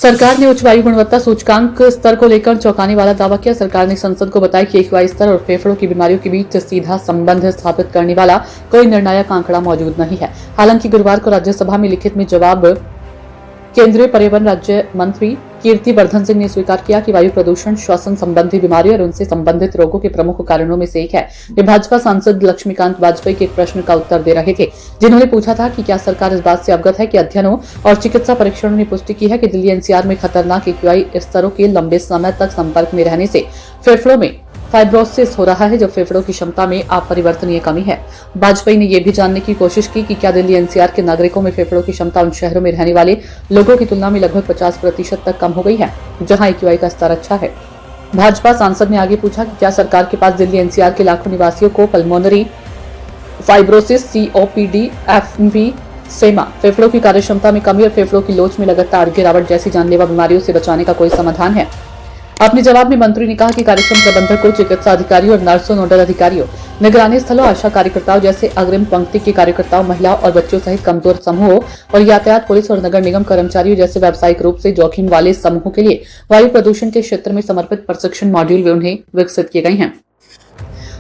सरकार ने उच्च वायु गुणवत्ता सूचकांक स्तर को लेकर चौंकाने वाला दावा किया। सरकार ने संसद को बताया कि एक्यूआई स्तर और फेफड़ों की बीमारियों के बीच सीधा संबंध स्थापित करने वाला कोई निर्णायक आंकड़ा मौजूद नहीं है। हालांकि गुरुवार को राज्यसभा में लिखित में जवाब केंद्रीय पर्यावरण राज्य मंत्री कीर्ति वर्धन सिंह ने स्वीकार किया कि वायु प्रदूषण श्वसन संबंधी बीमारी और उनसे संबंधित रोगों के प्रमुख कारणों में से एक है। वे भाजपा सांसद लक्ष्मीकांत वाजपेयी के एक प्रश्न का उत्तर दे रहे थे, जिन्होंने पूछा था कि क्या सरकार इस बात से अवगत है कि अध्ययनों और चिकित्सा परीक्षणों ने पुष्टि की है कि दिल्ली एनसीआर में खतरनाक एक्यूआई स्तरों के लंबे समय तक संपर्क में रहने से फेफड़ों में फाइब्रोसिस हो रहा है, जो फेफड़ों की क्षमता में अपरिवर्तनीय कमी है। वाजपेयी ने यह भी जानने की कोशिश की कि क्या दिल्ली एनसीआर के नागरिकों में फेफड़ों की क्षमता उन शहरों में रहने वाले लोगों की तुलना में लगभग 50% तक कम हो गई है, जहां एक्यूआई का स्तर अच्छा है। भाजपा सांसद ने आगे पूछा कि क्या सरकार के पास दिल्ली एनसीआर के लाखों निवासियों को पल्मोनरी फाइब्रोसिस, सीओपीडी, एम्फीसेमा, फेफड़ों की कार्यक्षमता में कमी और फेफड़ों की लोच में लगातार गिरावट जैसी जानलेवा बीमारियों से बचाने का कोई समाधान है। अपने जवाब में मंत्री ने कहा कि कार्यक्रम प्रबंधकों, चिकित्सा अधिकारियों और नर्सों, नोडल अधिकारियों, निगरानी स्थलों, आशा कार्यकर्ताओं जैसे अग्रिम पंक्ति के कार्यकर्ताओं, महिलाओं और बच्चों सहित कमजोर समूहों और यातायात पुलिस और नगर निगम कर्मचारियों जैसे व्यावसायिक रूप से जोखिम वाले समूहों के लिए वायु प्रदूषण के क्षेत्र में समर्पित प्रशिक्षण मॉड्यूल वे उन्हें विकसित किए गए हैं।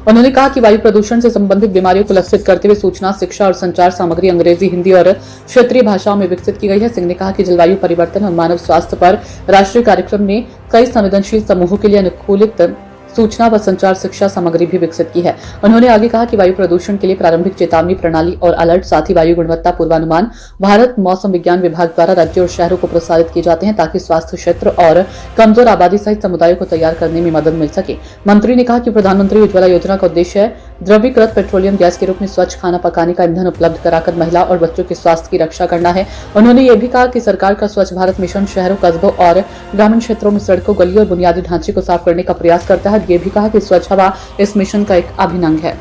उन्होंने कहा कि वायु प्रदूषण से संबंधित बीमारियों को लक्षित करते हुए सूचना, शिक्षा और संचार सामग्री अंग्रेजी, हिंदी और क्षेत्रीय भाषाओं में विकसित की गई है। सिंह ने कहा कि जलवायु परिवर्तन और मानव स्वास्थ्य पर राष्ट्रीय कार्यक्रम ने कई संवेदनशील समूहों के लिए अनुकूलित सूचना व संचार शिक्षा सामग्री भी विकसित की है। उन्होंने आगे कहा कि वायु प्रदूषण के लिए प्रारंभिक चेतावनी प्रणाली और अलर्ट, साथ ही वायु गुणवत्ता पूर्वानुमान भारत मौसम विज्ञान विभाग द्वारा राज्यों और शहरों को प्रसारित किए जाते हैं, ताकि स्वास्थ्य क्षेत्र और कमजोर आबादी सहित समुदायों को तैयार करने में मदद मिल सके। मंत्री ने कहा कि प्रधानमंत्री उज्ज्वला योजना का उद्देश्य द्रवीकृत पेट्रोलियम गैस के रूप में स्वच्छ खाना पकाने का ईंधन उपलब्ध कराकर महिला और बच्चों के स्वास्थ्य की रक्षा करना है। उन्होंने ये भी कहा कि सरकार का स्वच्छ भारत मिशन शहरों, कस्बों और ग्रामीण क्षेत्रों में सड़कों, गलियों और बुनियादी ढांचे को साफ करने का प्रयास करता है। ये भी कहा कि स्वच्छ हवा इस मिशन का एक अभिन्न अंग है।